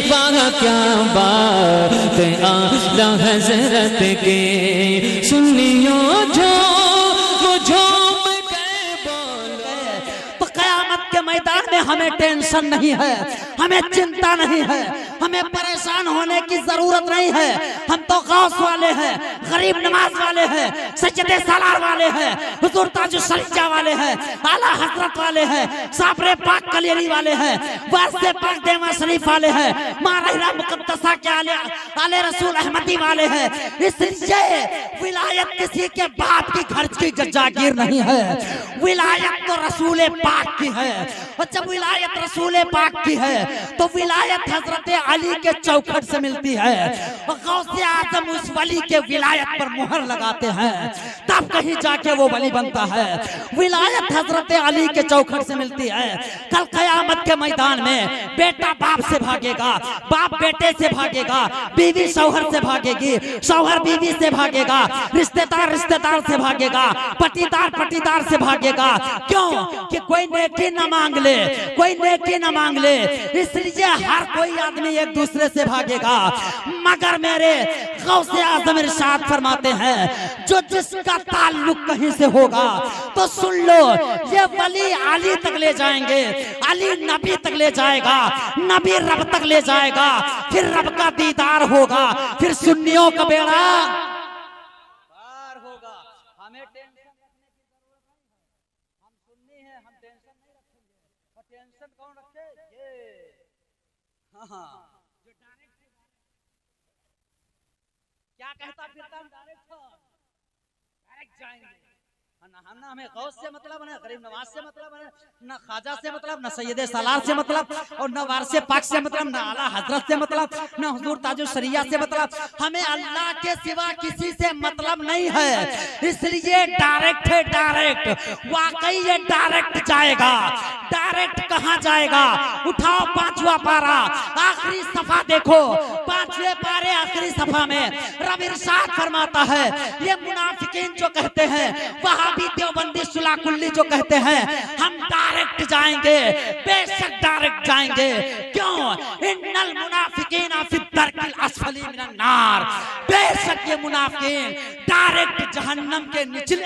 वाह क्या बात आला हजरत के, सुनियो जो के मैदान में हमें टेंशन नहीं है, हमें चिंता नहीं है, हमें परेशान होने की जरूरत नहीं है। हम तो गौस वाले हैं, गरीब नमाज वाले हैं, सज्जदे सालार वाले हैं, हुजूर ताजुल सरीजा वाले हैं, आला हजरत वाले हैं, साबरे पाक कलियरी वाले हैं, वास्ते पाक देवा शरीफ वाले हैं, मारहिरा मुकद्दसा के आले रसूल अहमदी वाले हैं। इसलिए विलायत किसी के बाप की घर की जागीर नहीं है, विलायत तो रसूल पाक की है। और जब विलायत रसूल पाक की है तो विलायत हजरत अली के चौखट से मिलती है, और गौसे आजम उस वली के विलायत पर मुहर लगाते हैं, तब कहीं जाके वो वली बनता है। विलायत हजरत अली के चौखट से मिलती है। कल कयामत के मैदान में बेटा बाप से भागेगा, बाप बेटे से भागेगा, बीवी शौहर से भागेगी, शौहर बीवी से भागेगा, रिश्तेदार रिश्तेदार से भागेगा, पटीदार पटीदार से भागेगा। क्यों? कि कोई नेकी न मांग ले, कोई नेकी न मांग ले, इसलिए हर कोई आदमी एक दूसरे से भागेगा। मगर मेरे गौसे आज़म इरशाद फरमाते हैं, जो जिसका ताल्लुक कहीं से होगा तो सुन लो, ये वली अली तक ले जाएंगे, अली नबी तक ले जाएगा, नबी रब तक ले जाएगा, फिर रब का दीदार होगा, फिर सुन्नियों का बेड़ा पार होगा। हमें टेंशन रखने की जरूरत नहीं है, हम सुन्नी हैं, हम टेंशन नहीं रखेंगे। और टेंशन कौन रखे? ये हाँ जो डायरेक्ट क्या कहता फिरता, हम डायरेक्ट जाएंगे। ना हमें गौस से मतलब है, गरीब नवाज से मतलब है, न ख्वाजा से मतलब, न सैयदे सालार से मतलब, और न वारसे पाक से मतलब, न आला हजरत से मतलब, न हुजूर ताजुल सरिया से मतलब। हमें अल्लाह के सिवा किसी से मतलब नहीं है, इसलिए डायरेक्ट है, डायरेक्ट। वाकई ये डायरेक्ट जाएगा। डायरेक्ट कहाँ जाएगा? उठाओ पांचवा पारा, आखिरी सफा देखो, पांचवे पारे आखिरी सफा में रब इरशाद फरमाता है, ये मुनाफिकीन जो कहते हैं, वहाबी देवबंदी सुलाकुल्ली जो कहते हैं, हम डायरेक्ट जाएंगे, बेशक डायरेक्ट जाएंगे। क्यों? इन्नल मुनाफिकीन फी दरकिल अस्फली मिनन नार, बेशक ये मुनाफिकीन डायरेक्ट जहन्नम के निचले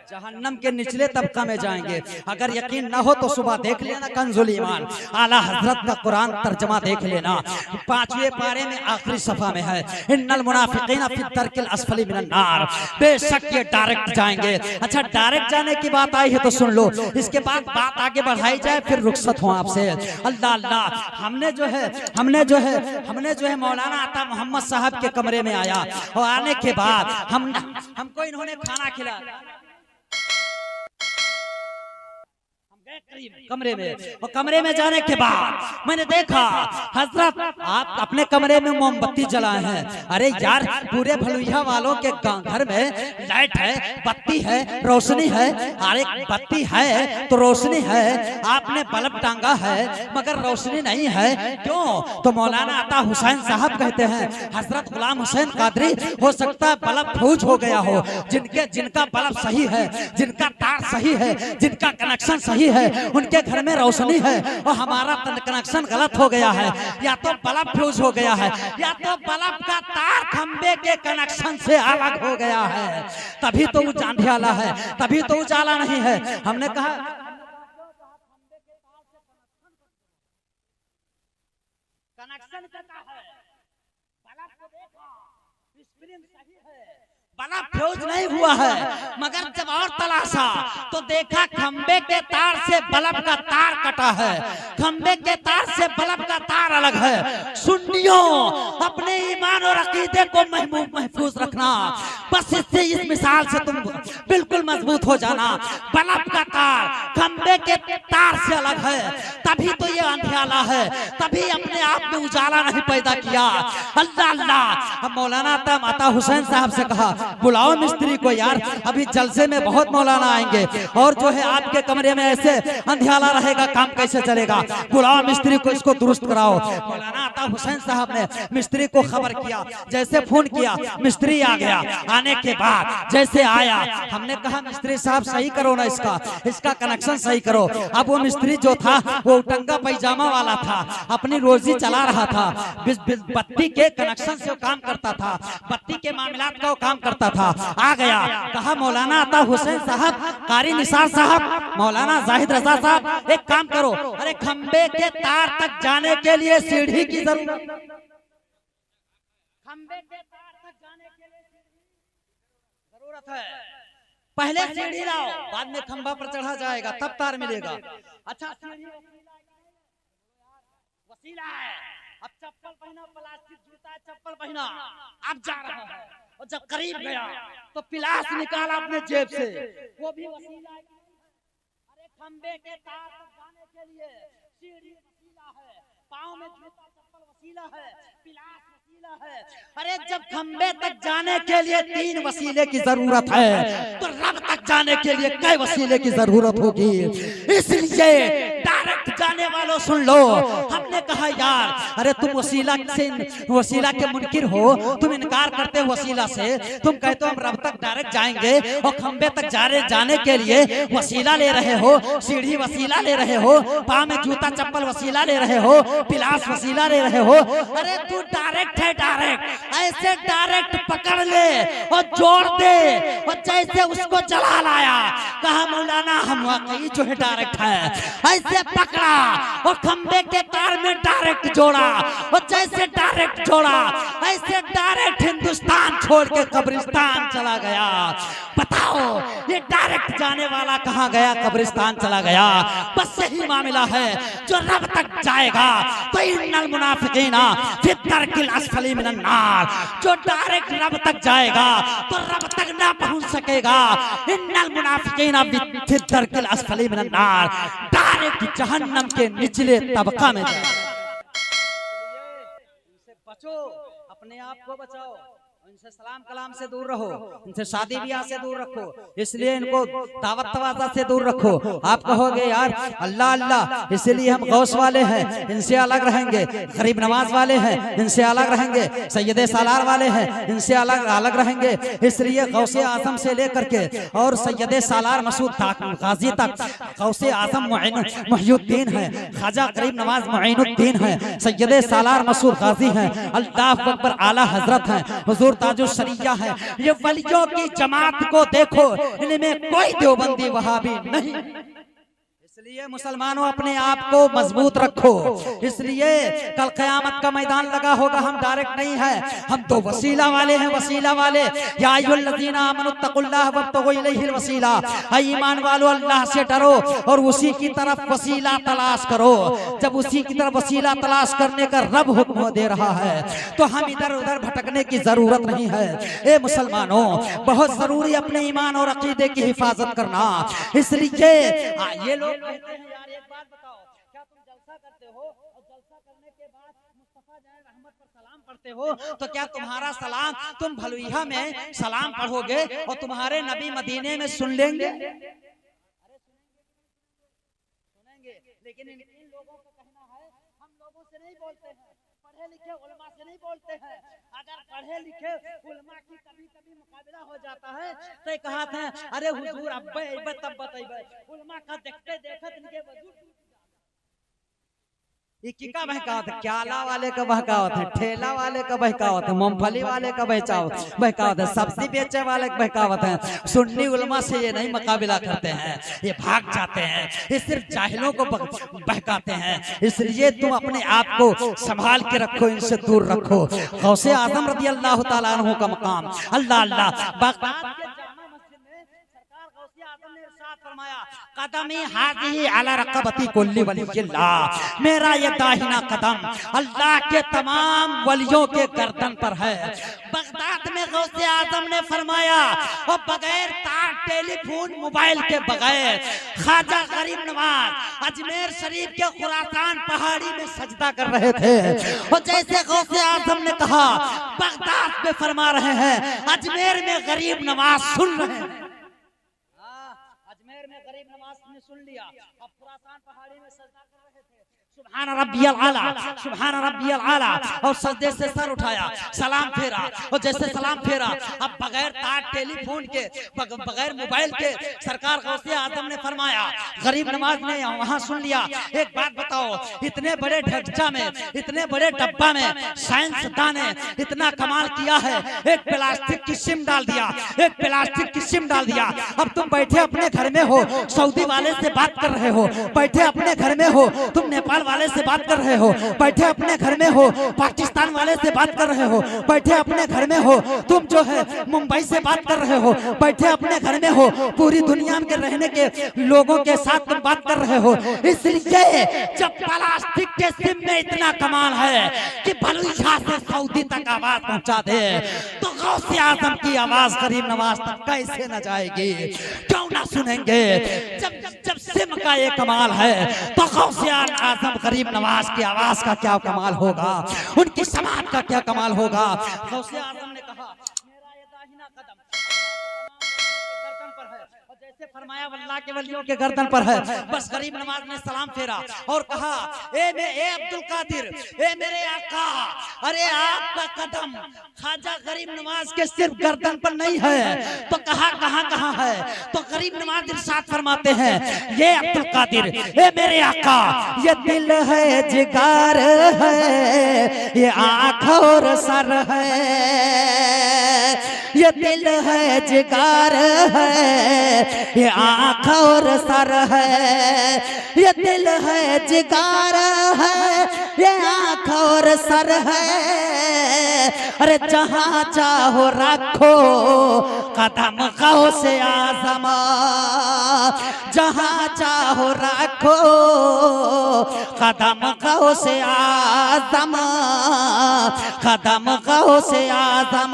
जहन्नम के निचले तबका में जाएंगे। अगर यकीन न हो तो सुबह देख लेना कंजुल ईमान, आला हजरत का कुरान तर्जमा देख लेना, पांचवे पारे में आखिरी सफा में है, इन्नल मुनाफिकीन फी दरकिल अस्फली मिनन नार, बेशक ये डायरेक्ट जाएंगे। अच्छा, डायरेक्ट जाने की बात आई है तो सुन लो, इसके बाद बात आगे बढ़ाई जाए, फिर रुखसत हो आपसे। अल्लाह अल्लाह, हमने जो है मौलाना अता मोहम्मद साहब के कमरे में आया, और आने के बाद हमको इन्होंने खाना खिलाया कमरे में, और कमरे में जाने के बाद मैंने देखा, हजरत आप अपने कमरे में मोमबत्ती जलाए हैं। अरे यार, पूरे भलुइया वालों के घर में लाइट है, बत्ती है, रोशनी है। अरे बत्ती है तो रोशनी है, आपने बल्ब टांगा है मगर रोशनी नहीं है, क्यों? तो मौलाना अता हुसैन साहब कहते हैं, हजरत गुलाम हुसैन कादरी, हो सकता है बल्ब फ्यूज हो गया हो, जिनका बल्ब सही है, जिनका तार सही है, जिनका कनेक्शन सही है, उनके घर में रोशनी है, और हमारा कनेक्शन गलत हो गया है। या तो बल्ब फ्यूज हो गया है, या तो बल्ब का तार खंबे के कनेक्शन से अलग हो गया है, तभी तो उजाला है, तभी तो उजाला नहीं है। हमने कहा कनेक्शन करता है, बल्ब को देखा, स्क्रीन सही है, बल्ब फ्यूज नहीं हुआ है, मगर जब और तलाशा तो देखा खंबे के तार से बल्ब का तार कटा है, खंबे के तार से बल्ब का तार अलग है। सुन्नियों, अपने ईमान और अकीदे को महफूज रखना, बस इससे, इस मिसाल से तुम बिल्कुल मजबूत हो जाना। बल्ब का तार खंबे के तार से अलग है, तभी तो ये अंधियाला है, तभी अपने आप में उजाला नहीं पैदा किया। अल्लाह अल्लाह, मौलाना अता हुसैन साहब से कहा, बुलाओ मिस्त्री को यार, अभी जलसे में बहुत मौलाना आएंगे, और जो है आपके कमरे में ऐसे अंधियाला रहेगा, काम कैसे चलेगा? बुलाओ मिस्त्री को, इसको दुरुस्त कराओ। छुड़ाओ। मौलाना अता हुसैन साहब ने मिस्त्री को खबर किया, जैसे फोन किया मिस्त्री आ गया। आने के बाद जैसे आया, हमने कहा मिस्त्री साहब सही करो ना, इसका कनेक्शन सही करो। अब वो मिस्त्री जो था वो उटंगा पैजामा वाला था, अपनी रोजी चला रहा था, बत्ती के कनेक्शन से वो काम करता था, बत्ती के मामलात का वो काम करता था। आ गया, कहा मौलाना अता हुसैन साहब, कारी निसार साहब, मौलाना जाहिद रजा साहब, एक काम करो, अरे खंबे के तार तक जाने के लिए सीढ़ी की जरूरत, खंबे के तार तक जाने के लिए जरूरत है। पहले सीढ़ी लाओ, बाद में खंबा पर चढ़ा जाएगा, तब तार मिलेगा। अच्छा वसीला है, अब चप्पल पहना, प्लास्टिक जूता चप्पल पहना, अब जा रहा है। और जब करीब गया तो पिलास निकाला अपने जेब से, वो भी वसीला है। अरे खंबे के तार तक जाने के लिए सीढ़ी वसीला है, पाँव में जूता चप्पल वसीला है, पिलास वसीला है। अरे जब खंबे तक जाने के लिए 3 वसीले की जरूरत है, तो रब तक जाने के लिए कई वसीले की जरूरत होगी। इसलिए डायरेक्ट जाने वालों सुन लो, हमने कहा यार, अरे तुम वसीला के मुनकिर हो, तुम इनकार करते हो वसीला से, तुम कहते हो हम रब तक डायरेक्ट जाएंगे, और खंबे तक जाने के लिए वसीला ले रहे हो, सीढ़ी वसीला ले रहे हो, पाँव में जूता चप्पल वसीला ले रहे हो, पिलास वसीला ले रहे हो। अरे तू डायरेक्ट है, डायरेक्ट ऐसे डायरेक्ट पकड़ ले और जोड़ दे, और जैसे उसको जला लाया, कहा मौलाना हम वाकई जो है डायरेक्ट है, ऐसे पकड़ा और खंबे के तार में डायरेक्ट जोड़ा, और जैसे डायरेक्ट जोड़ा ऐसे डायरेक्ट हिंदुस्तान छोड़ के कब्रिस्तान चला गया। बताओ ये डायरेक्ट जाने वाला कहाँ गया? कब्रिस्तान चला गया। बस यही मामला है, जो रब तक जाएगा तो इन्नल मुनाफिकीना फी दरकिल अस्फली मिनन नार, जो डायरेक्ट रब तक जाएगा तो रब तक ना पहुंच सकेगा। इन्नल मुनाफिकीना फी दरकिल अस्फली मिनन नार, डायरेक्ट जहन्नम के निचले तबका में जाएगा। इनसे बचो, अपने आप को बचाओ, इनसे सलाम कलाम से दूर रहो, इनसे शादी ब्याह से दूर रखो, इसलिए इनको दावत तवाज़ा से दूर रखो। आप कहोगे यार अल्लाह अल्लाह, इसलिए हम गौस वाले हैं, इनसे अलग रहेंगे, गरीब नवाज वाले हैं, इनसे अलग रहेंगे, सैयदे सालार वाले हैं, इनसे अलग रहेंगे। इसलिए गौसे आजम से लेकर के और सैयदे सालार मसूद गाजी तक, गौसे आजम मुहियुद्दीन है, ख्वाजा गरीब नवाज मुइनुद्दीन है, सैयदे सालार मसूद गाजी हैं, अल्लाह अकबर आला हजरत हैं, हुजूर ताजुल शरिया है। ये वलियों की जमात को देखो, इनमें कोई देवबंदी वहाबी नहीं। इसलिए मुसलमानों अपने आप को मजबूत रखो। इसलिए कल क़यामत का मैदान लगा होगा, हम डायरेक्ट नहीं है, हम तो वसीला वाले हैं, वसीला वाले। या अय्युहल्लज़ीना आमनुत्तक़ुल्लाह वब्तगू इलैहिल वसीला, ईमान वालों अल्लाह से डरो और उसी की तरफ वसीला तलाश करो। जब उसी की तरफ वसीला तलाश करने का रब हुक्म दे रहा है तो हम इधर उधर भटकने की जरूरत नहीं है। ए मुसलमानों, बहुत जरूरी अपने ईमान और अकीदे की हिफाजत करना। इसलिए ये लोग कहते हैं यार एक बात बताओ, क्या तुम जलसा करते हो और जलसा करने के बाद मुस्तफा जाए रहमत पर सलाम पढ़ते हो, तो क्या तुम्हारा सलाम तुम भलुइहा में सलाम पढ़ोगे और तुम्हारे नबी मदीने में सुन लेंगे? अरे सुनेंगे, लेकिन इन लोगों को कहना है हम लोगों से नहीं बोलते हैं, पढ़े लिखे उलमा से नहीं बोलते हैं। अगर पढ़े लिखे उलमा की कभी कभी मुकाबला हो जाता है तो कहा था अरे हुजूर अब्बे अब्बे तब बताइबे, उलमा का देखते देखत इनके वजूद का बहकावत है, क्याला वाले का बहकावत है, ठेला वाले का बहकावत है, मूंगफली वाले का बहकावत है, सब्जी बेचे वाले का बहकावत है। सुन्नी उलमा से ये नहीं मुकाबला करते हैं, ये भाग जाते हैं, ये सिर्फ जाहिलों को बहकाते हैं। इसलिए तुम अपने आप को संभाल के रखो, इनसे दूर रखो। गौसे आजम रज़ी अल्लाह तआला अन्हु का मकाम अल्लाह अल्लाह। बागदाद के जामा मस्जिद में सरकार गौसे आजम ने इरशाद फरमाया, कदमी हाज़िही अला रक़बती कुल्ली वलिय्यिल्लाह, मेरा ये दाहिना कदम अल्लाह के तमाम वलियों के गर्दन पर है। बगदाद में गौसे आजम ने फरमाया, और बगैर तार टेलीफोन मोबाइल के बगैर ख्वाजा गरीब नवाज अजमेर शरीफ के खुरासान पहाड़ी में सजदा कर रहे थे। और जैसे गौसे आजम ने कहा, बगदाद में फरमा रहे हैं, अजमेर में गरीब नवाज सुन रहे हैं। अजमेर में गरीब नवाज ने सुन लिया, अब खुरासान पहाड़ी में सजदा कर रहे थे। सुभान रब्बियल आला, सुभान रब्बियल आला, और सजदे से सर उठाया, सलाम फेरा, और जैसे सलाम फेरा अब बगैर तार टेलीफोन के, बगैर मोबाइल के सरकार गौसे आजम ने फरमाया, गरीब नवाज ने वहां सुन लिया। एक बात बताओ, इतने बड़े ढक्चा में, इतने बड़े डब्बा में साइंसदान ने इतना कमाल किया है, एक प्लास्टिक की सिम डाल दिया, एक प्लास्टिक की सिम डाल दिया। अब तुम बैठे अपने घर में हो, सऊदी वाले से बात कर रहे हो, बैठे अपने घर में हो, तुम नेपाल वाले से बात कर रहे हो, बैठे अपने घर में हो, पाकिस्तान वाले से बात कर रहे हो, बैठे अपने घर में हो, तुम जो है मुंबई से बात कर रहे हो, बैठे अपने घर में हो, पूरी दुनिया में रहने के लोगों के साथ तुम बात कर रहे हो। इसलिए जब प्लास्टिक के सिम में इतना कमाल है कि बलूचिस्तान से सऊदी तक आवाज पहुंचा दे, तो गौसे आजम की आवाज गरीब नवाज तक कैसे न जाएगी, क्यों ना सुनेंगे। जब सिम का ये कमाल है तो गौसे आजम गरीब नवाज की आवाज का क्या कमाल होगा, उनकी समाज का क्या कमाल होगा। गौसे आजम ने कहा, मेरा ये दाहिना कदम गर्दन पर है, और जैसे फरमाया अल्लाह के वलियों के गर्दन पर है, बस गरीब नवाज ने सलाम फेरा और कहा, ए अब्दुल कादिर, ए मेरे आका, अरे आपका कदम ख्वाजा गरीब नवाज के सिर्फ गर्दन पर नहीं है तो कहाँ है। तो गरीब नवाज इरशाद फरमाते हैं, ये अब्दुल कादिर, ए मेरे आका, ये दिल है, जिगर है, ये आँख और सर है, ये दिल है, जिगर है, ये आँख और सर है, ये दिल है, जिगर है, ये आँख और सर है। अरे जहाँ चाहो रखो कदम गौसे आजम, जहाँ चाहो रखो कदम गौसे आजम, कदम गौसे आजम,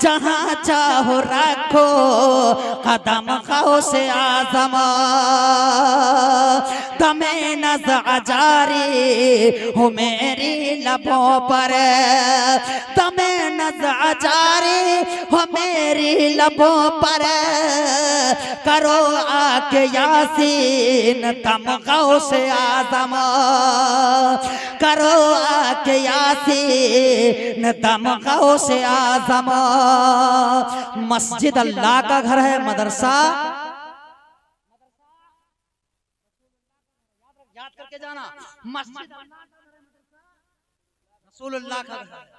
जहाँ चाहो रखो कदम गौसे आजम। दमे नज़्र जारी हो मेरी लबों पर, दमे नज़्र जारी हो मेरी लबों पर, करो आके यासीन तम गौसे आजम, करो आके यासीन तम गौसे आजम। मस्जिद अल्लाह का घर है, मदरसा याद करके जाना, मस्जिद रसूलुल्लाह का घर है।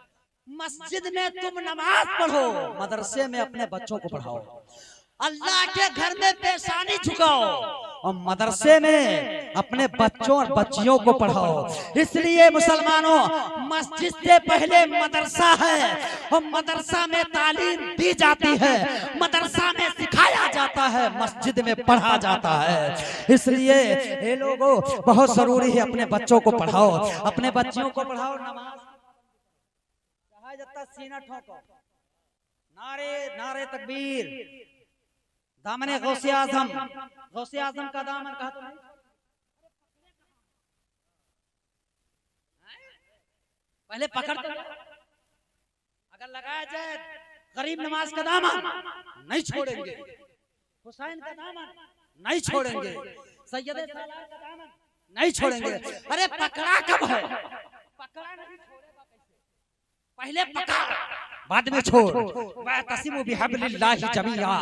मस्जिद में तुम नमाज पढ़ो, मदरसे में अपने बच्चों को पढ़ाओ, अल्लाह के घर में पेशानी झुकाओ और मदरसे में अपने बच्चों और बच्चियों को पढ़ाओ। इसलिए मुसलमानों, मस्जिद से पहले मदरसा है और मदरसा में तालीम दी जाती है, मदरसा में सिखाया जाता है, मस्जिद में पढ़ा जाता है। इसलिए ये लोगों बहुत जरूरी है, अपने बच्चों को पढ़ाओ, अपने बच्चियों को पढ़ाओ। नमाज सीना ठोको, नारे नारे तकबीर, दामने गौसे आजम, गौसे आजम का दामन कहा तो नहीं, पहले पकड़ तो, अगर लगाया जाए गरीब नवाज का दामन नहीं छोड़ेंगे, हुसैन का दामन नहीं छोड़ेंगे, सैयद सालार का दामन नहीं छोड़ेंगे। अरे पकड़ा कब है, पकड़ा नहीं छोड़ेगा कैसे, पहले पकड़ बाद में छोड़। वअतसिमु बिहब्लिल्लाहि जमीआ,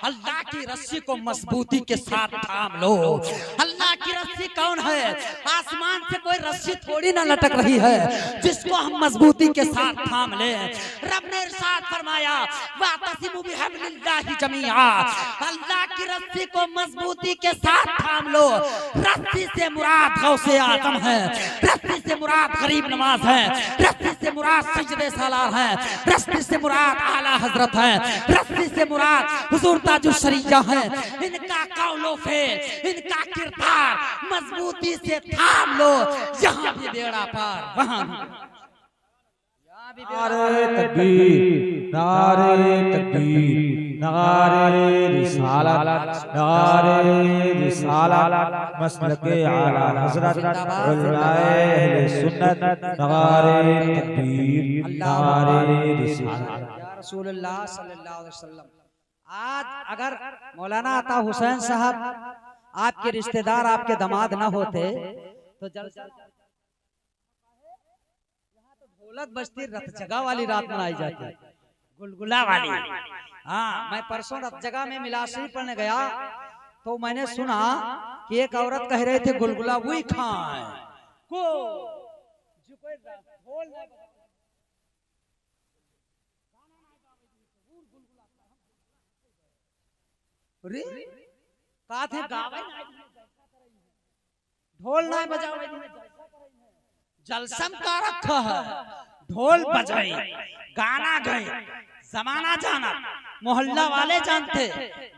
अल्लाह की रस्सी को मजबूती के साथ थाम लो। अल्लाह की रस्सी कौन है? आसमान से कोई रस्सी थोड़ी ना लटक रही है जिसको हम मजबूती के साथ थाम ले। रब ने इरशाद फरमाया वअतसिमु बिहब्लिल्लाहि जमीआ, अल्लाह की रस्सी को मजबूती के साथ थाम लो। रस्सी से मुराद गौसे आजम है, रस्सी से मुराद गरीब नवाज है, रस्सी से मुराद सजदे सालार है, रस्सी से मुराद आला हजरत है, रस्सी से मुराद हुजूर ताजुल शरीया है। इनका कौलो फेल, इनका किरदार मजबूती से थाम लो। यहाँ भी बेड़ा पार, वहाँ भी नारे तकबीर, नारे तकबीर, नारे रिसालत, नारे रिसालत, मसलके आला हजरत उलमाए अहले सुन्नत, नारे तकबीर, नारे रिसालत। या रसूलुल्लाह सल्लल्लाहु अलैहि वसल्लम, आज अगर मौलाना अता हुसैन साहब आपके रिश्तेदार, आपके दामाद ना होते तो जलसा ढोलक बजती रथ जगह वाली रात मनाई जाती है, गुलगुला वाली। हाँ, मैं परसों रथ जगह में मिलाद पढ़ने गया तो मैंने सुना कि एक औरत कह रही थी गुलगुला वही खाए को कहा थे गावे ढोल ना बजावे, जलसम का रखा है, ढोल बजाई, गाना गए, जमाना जाना, मोहल्ला वाले जानते,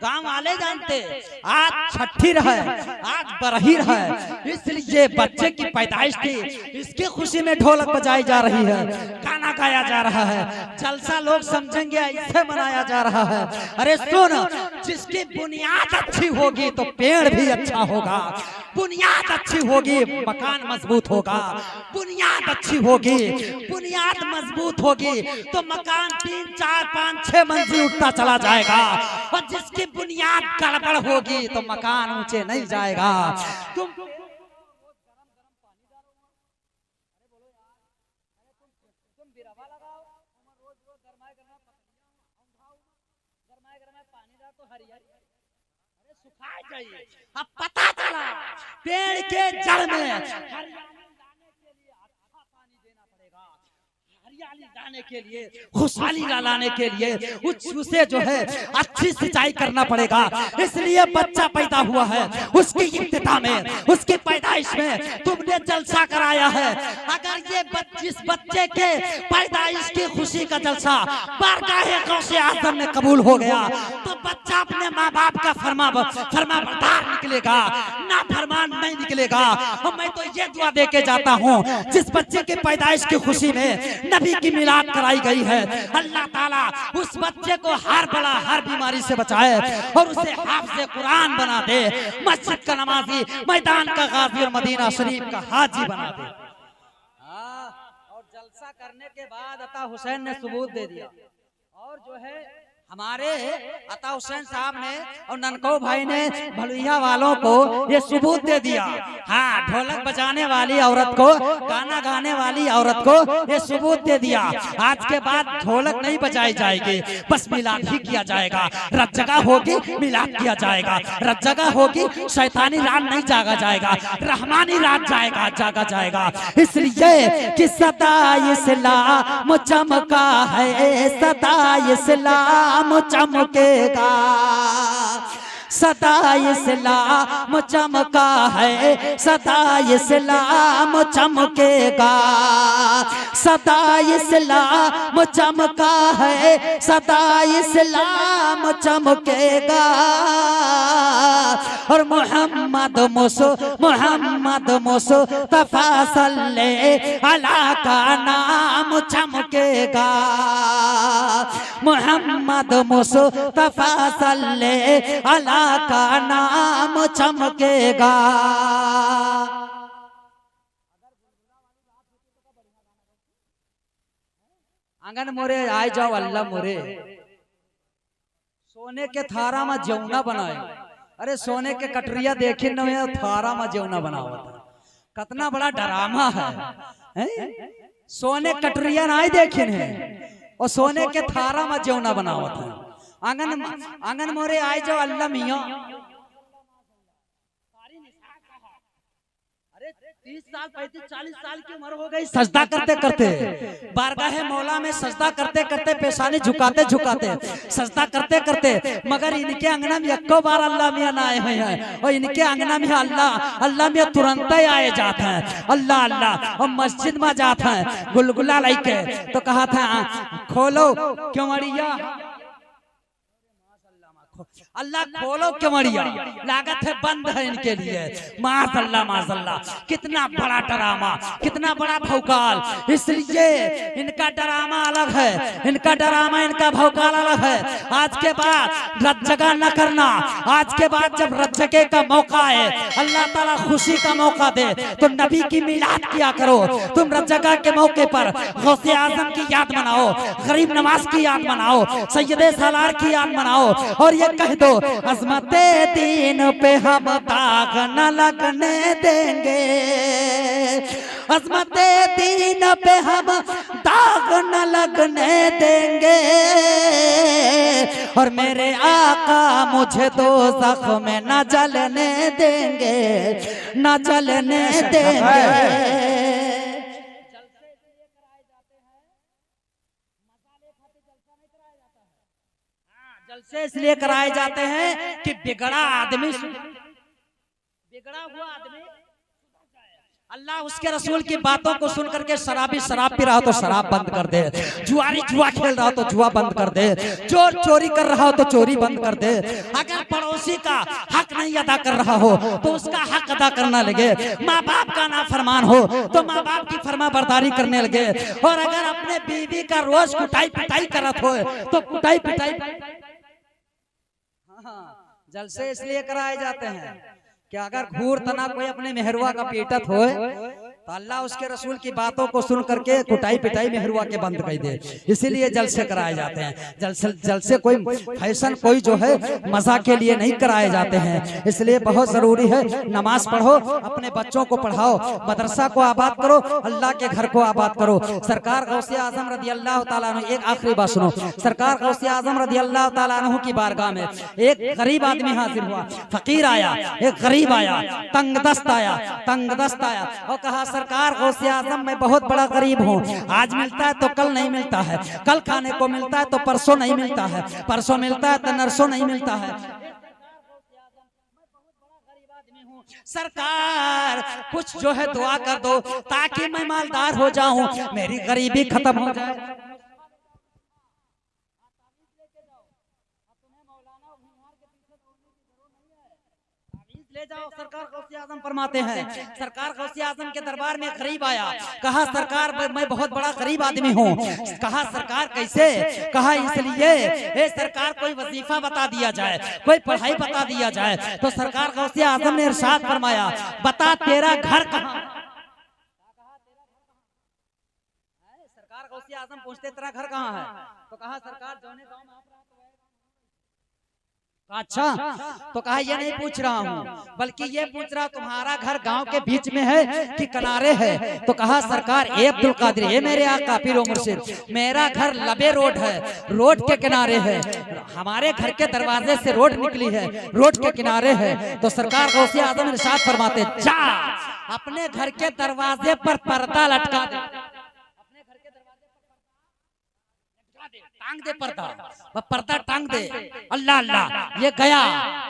गांव वाले जानते, आज छठी रहे, आज बरही रहे, इसलिए बच्चे की पैदाइश थी, इसकी खुशी में ढोलक बजाई जा रही है, गाना गाया जा रहा है, जलसा लोग समझेंगे ऐसे मनाया जा रहा है। अरे सुन, जिसकी बुनियाद अच्छी होगी तो पेड़ भी अच्छा होगा, बुनियाद अच्छी होगी मकान मजबूत होगा, बुनियाद अच्छी होगी, बुनियाद मजबूत होगी तो मकान 3, 4, 5, 6 मंजिल उठता चला जाएगा, और जिसकी बुनियाद गड़बड़ होगी तो मकान ऊंचे नहीं जाएगा। तुम अब पता चला पेड़ के जड़ में हरियाली लाने के लिए, खुशहाली लाने के लिए उसे जो है अच्छी सिंचाई करना पड़ेगा। इसलिए बच्चा पैदा हुआ है, उसकी इब्तिदा में, उसकी पैदाइश में तुमने जलसा कराया है। अगर ये जिस बच्चे के पैदाइश की खुशी का जलसा बारगाहे गौसे आज़म में कबूल हो गया तो बच्चा अपने माँ बाप का फरमाबरदार निकलेगा, ना फरमान नहीं निकलेगा। और मैं तो ये दुआ दे के जाता हूँ, जिस बच्चे के पैदाइश की खुशी में नबी की मिलाद कराई गई है, अल्लाह ताला उस बच्चे को हर बला हर बीमारी से बचाए और उसे हाफ़िज़ कुरान बना दे, मस्जिद का नमाजी, मैदान का गाजी और मदीना शरीफ का हाजी बना दे। और जलसा करने के बाद अता हुसैन ने सबूत दे दिया, और जो है हमारे अता हुसैन साहब ने और ननको भाई ने भलुइया वालों को ये सबूत दे दिया। हाँ, ढोलक बजाने वाली औरत को, गाना गाने वाली औरत को ये सबूत दे दिया। आज के बाद ढोलक नहीं बजाई जाएगी, बस मिलाद ही किया जाएगा। रत जगह होगी, मिलाद किया जाएगा। रत जगह होगी, शैतानी रात नहीं जागा जाएगा, रहमानी रात जागा जाएगा। इसलिए कि सदा इस्लाम चमका है, सदा इस्लाम चमकेगा, सदा इस्लाम चमका है, सदा इस्लाम चमकेगा, सदा इस्लाम चमका है, सदा इस्लाम चमकेगा। और मोहम्मद मुस्तफा सल्लल्लाहु अलैहि का नाम चमकेगा, मोहम्मद मुस्तफा सल्लल्लाहु अलैहि का नाम चमकेगा। आंगन मोरे आए जाओ अल्लाह मोरे, सोने के थारा में जौना बनाए। अरे सोने के कटरिया देखे न थारा में जौना बनाओ, कितना बड़ा ड्रामा है। सोने कटरिया ना देखे और सोने के थारा में जौना बनाओ था। आंगन मोरे आए जाओ अल्लाह मियाँ। अरे 30 साल 35 40 साल की उम्र हो गई सजदा करते करते, बारगाहे मौला में सजदा करते करते, पेशानी झुकाते झुकाते, सजदा करते करते, मगर इनके अंगना में एको बार अल्लाह मियाँ ना आए हुए हैं। और इनके अंगना में अल्लाह मियाँ तुरंत ही आए जाते हैं, अल्लाह अल्लाह। और मस्जिद में जाते हैं गुलगुला लेके, तो कहा था खोलो क्योंवड़िया, अल्लाह खोलो क्योंवड़िया, लागत है बंद है इनके लिए। माशअल्लाह माशअल्लाह, कितना बड़ा ड्रामा, कितना बड़ा भौकाल। इसलिए इनका ड्रामा अलग है, इनका ड्रामा, इनका भौकाल अलग है। आज के बाद रत जगह न करना। आज के बाद जब रत जगह का मौका है, अल्लाह ताला खुशी का मौका दे, तो नबी की मिलाद किया करो। तुम रत जगह के मौके पर गौसे आजम की याद मनाओ, गरीब नवाज की याद मनाओ, सैयदे सालार की याद मनाओ, और ये कह दो, अजमत दीन पे हम दाग न लगने देंगे, अजमत दीन पे हम दाग न लगने देंगे, और मेरे आका मुझे दोज़ख में न जलने देंगे, न जलने देंगे। जलसे इसलिए कराए जाते हैं कि बिगड़ा आदमी, बिगड़ा हुआ आदमी, अल्लाह उसके रसूल की बातों को सुन करके शराबी शराब पी रहा हो तो शराब बंद कर दे, जुआरी जुआ खेल रहा हो तो जुआ बंद कर दे, चोर चोरी कर रहा हो तो चोरी बंद कर दे, अगर पड़ोसी का हक नहीं अदा कर रहा हो तो उसका हक अदा करना लगे, माँ बाप का नाफरमान हो तो माँ बाप की फरमा बरदारी करने लगे, और अगर अपने बीवी का रोज कुटाई पिटाई करत हो तो कुटाई पिटाई। जलसे इसलिए कराए जाते हैं कि अगर घूर तना कोई अपने मेहरुआ का पीटत हो तो अल्लाह उसके रसूल की बातों को सुन करके कुटाई पिटाई मेहरुआ के बंद कर दे, इसीलिए जलसे कराए जाते हैं। जलसे कोई फैशन कोई जो है मजा के लिए नहीं कराए जाते हैं, इसलिए बहुत जरूरी है नमाज पढ़ो, अपने बच्चों को पढ़ाओ, मदरसा को आबाद करो, अल्लाह के घर को आबाद करो। सरकार गौसे आजम रदी अल्लाह ताला अन्हु, एक आखिरी बात सुनो, सरकार गौसे आजम रदी अल्लाह ताला अन्हु की बारगाह में एक गरीब आदमी हाजिर हुआ, फकीर आया, एक गरीब आया, तंगदस्त आया, तंगदस्त आया और कहा सरकार गौसे आजम मैं बहुत बड़ा गरीब हूँ, आज मिलता है तो कल नहीं मिलता है, कल खाने को मिलता है तो परसों नहीं मिलता है, परसों मिलता है तो नरसों नहीं मिलता है। सरकार कुछ जो है दुआ कर दो ताकि मैं मालदार हो जाऊं, मेरी गरीबी खत्म हो जाए। ले जाओ, सरकार गौसे आजम फरमाते हैं, सरकार गौसे आजम के दरबार में गरीब आया, कहा सरकार मैं बहुत बड़ा गरीब आदमी हूँ, कहा सरकार कैसे, कहा इसलिए ए सरकार कोई वजीफा बता दिया जाए, कोई पढ़ाई बता दिया जाए। तो सरकार गौसे आजम ने इरशाद फरमाया बता तेरा घर कहाँ। सरकार गौसे आजम पूछते तेरा घर कहाँ है, तो कहा सरकार जौने गाँव में। अच्छा, तो कहा ये नहीं पूछ रहा हूँ बल्कि ये पूछ रहा तुम्हारा घर गांव के बीच में है कि किनारे है। तो कहा सरकार ए अब्दुल कादिर, ये मेरे आका पीर व मुर्शिद, मेरा घर लबे रोड है, रोड के किनारे है, हमारे घर के दरवाजे से रोड निकली है, रोड के किनारे है। तो सरकार गौसे आजम इरशाद फरमाते जा अपने घर के दरवाजे पर पर्दा लटका दे, टांग दे पर्दा, पर्दा टांग दे। अल्लाह अल्लाह, ये गया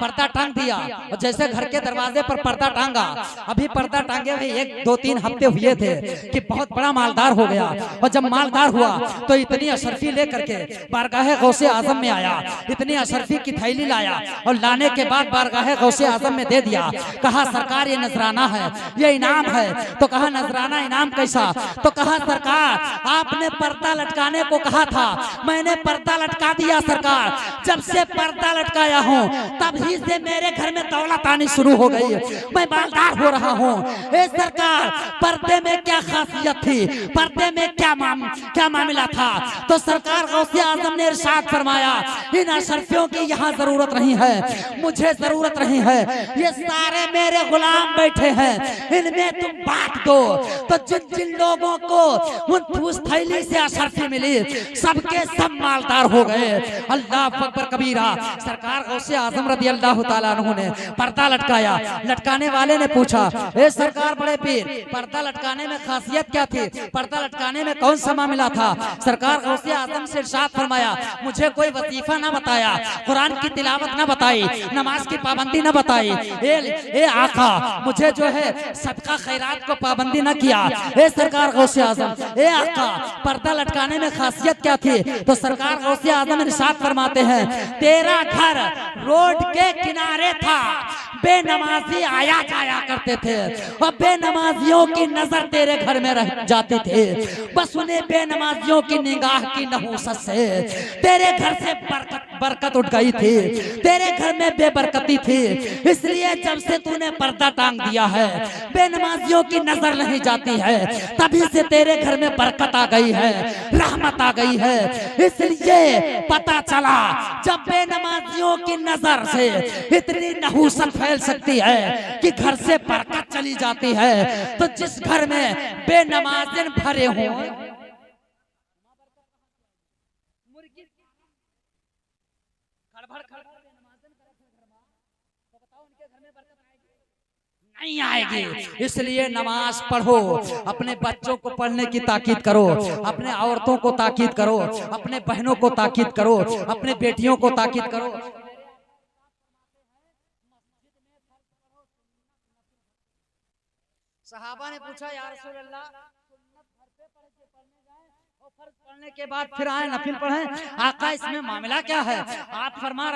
पर्दा टांग दिया, और जैसे घर के दरवाजे पर पर्दा टांगा, अभी पर्दा टांगे हुए 1-2-3 हफ्ते हुए थे कि बहुत बड़ा मालदार हो गया। और जब मालदार हुआ तो इतनी अशरफी लेकर के बारगाह गौसे आजम में आया, इतनी अशरफी की थैली लाया और लाने के बाद बारगाह गौसे आजम में दे दिया। कहा सरकार ये नजराना है, ये इनाम है। तो कहा नजराना इनाम कैसा, तो कहा सरकार आपने पर्दा लटकाने को कहा था, मैंने पर्दा लटका दिया सरकार, जब से पर्दा लटकाया हूँ तभी से मेरे घर में दौलत आनी शुरू हो गई, मैं मालदार हो रहा हूँ। ए सरकार पर्दे में क्या खासियत थी, पर्दे में क्या मामला था। तो सरकार गौसे आजम ने इरशाद फरमाया इन अशरफियों की यहाँ जरूरत नहीं है, मुझे जरूरत नहीं है, ये सारे मेरे गुलाम बैठे हैं, इनमें तुम बांट दो। तो जिन जिन लोगों को उस थैली से अशरफी मिली सबके सब मालदार हो गए। अल्लाह अकबर कबीरा। सरकार गौसे आजम रदी अल्लाह ताला अन्हु ने पर्दा लटकाया, लटकाने वाले ने पूछा ए सरकार बड़े पीर पर्दा लटकाने में खासियत क्या थी, पर्दा लटकाने में कौन सा मामला था। सरकार गौसे आजम से इरशाद फरमाया मुझे कोई वजीफा ना बताया, कुरान की तिलावत ना बताई, नमाज की पाबंदी ना बताई, ए आका मुझे जो है सदका खैरात को पाबंदी ना किया। ए सरकार गौसे आजम, ए आका पर्दा लटकाने में खासियत क्या थी। तो सरकार गौसे आजम इरशाद फरमाते हैं तेरा घर रोड के किनारे था, बेनमाजी आया जाया करते थे और बेनमाजियों की नजर तेरे घर में रह जाती थी, बस उन्हें बेनमाजियों की निगाह की नहूसत से तेरे घर से बरकत बरकत उठ गई थी, तेरे घर में बेबरकती थी। इसलिए जब से तूने पर्दा टांग दिया है, बेनमाजियों की नजर नहीं जाती है, तभी से तेरे घर में बरकत आ गई है, रहमत आ गई है। इसलिए पता चला जब बेनमाजियों की नजर से इतनी नहुसत फैल सकती है कि घर से बरकत चली जाती है, तो जिस घर में बेनमाजिन भरे हों, नहीं आएगी। इसलिए नमाज पढ़ो, अपने बच्चों को पढ़ने की ताकीद करो, अपने औरतों को ताकीद करो, अपने बहनों को ताकीद करो, अपने बेटियों को ताकीद करो। सहाबा ने पूछा, या रसूल अल्लाह, सुन्नत घर पे पढ़ के पढ़ने जाएं और फर्ज पढ़ने के बाद फिर आए नफिल पढ़ें, आका इसमें मामला क्या है? आप फरमा